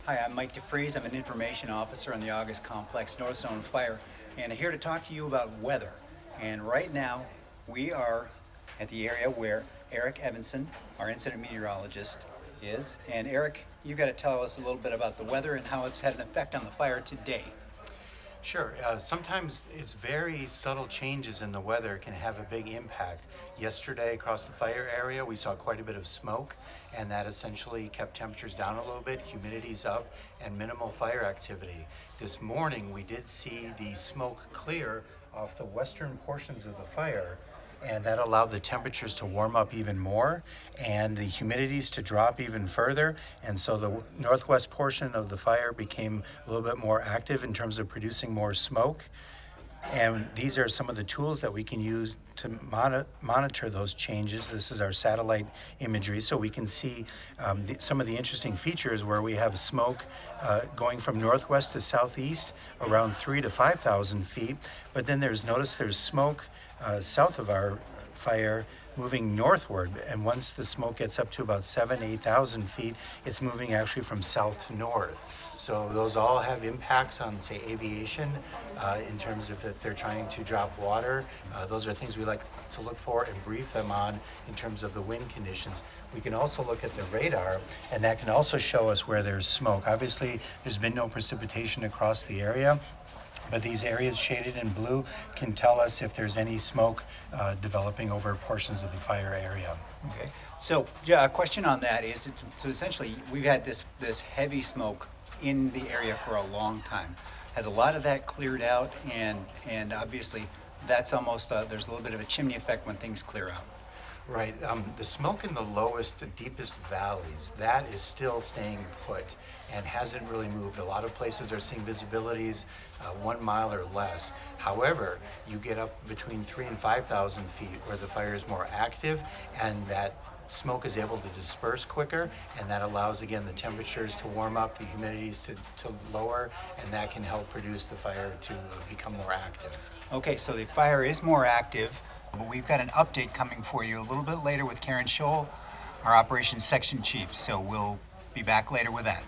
Hi, I'm Mike DeFries. I'm an information officer on the August Complex North Zone Fire, and I'm here to talk to you about weather. And right now, we are at the area where Eric Evanson, our incident meteorologist, is. And Eric, you got to tell us a little bit about the weather and how it's had an effect on the fire today. Sure. Sometimes it's very subtle changes in the weather can have a big impact. Yesterday, across the fire area, we saw quite a bit of smoke, and that essentially kept temperatures down a little bit, humidity's up, and minimal fire activity. This morning, we did see the smoke clear off the western portions of the fire, and that allowed the temperatures to warm up even more and the humidities to drop even further. And so the northwest portion of the fire became a little bit more active in terms of producing more smoke. And these are some of the tools that we can use to monitor those changes. This is our satellite imagery, so we can see some of the interesting features where we have smoke going from northwest to southeast around 3,000 to 5,000 feet. But then there's smoke south of our fire moving northward, and once the smoke gets up to about 8,000 feet, it's moving actually from south to north. So those all have impacts on, say, aviation in terms of if they're trying to drop water. Those are things we like to look for and brief them on in terms of the wind conditions. We can also look at the radar, and that can also show us where there's smoke. Obviously, there's been no precipitation across the area, but these areas shaded in blue can tell us if there's any smoke developing over portions of the fire area. Okay. So, a question on that is, so essentially, we've had this heavy smoke in the area for a long time. Has a lot of that cleared out, and obviously, that's almost there's a little bit of a chimney effect when things clear out. Right. The smoke in the lowest, deepest valleys, that is still staying put and hasn't really moved. A lot of places are seeing visibilities 1 mile or less. However, you get up between 3,000 and 5,000 feet where the fire is more active, and that smoke is able to disperse quicker, and that allows, again, the temperatures to warm up, the humidities to lower, and that can help produce the fire to become more active. Okay, so the fire is more active, but we've got an update coming for you a little bit later with Karen Scholl, our operations section chief. So we'll be back later with that.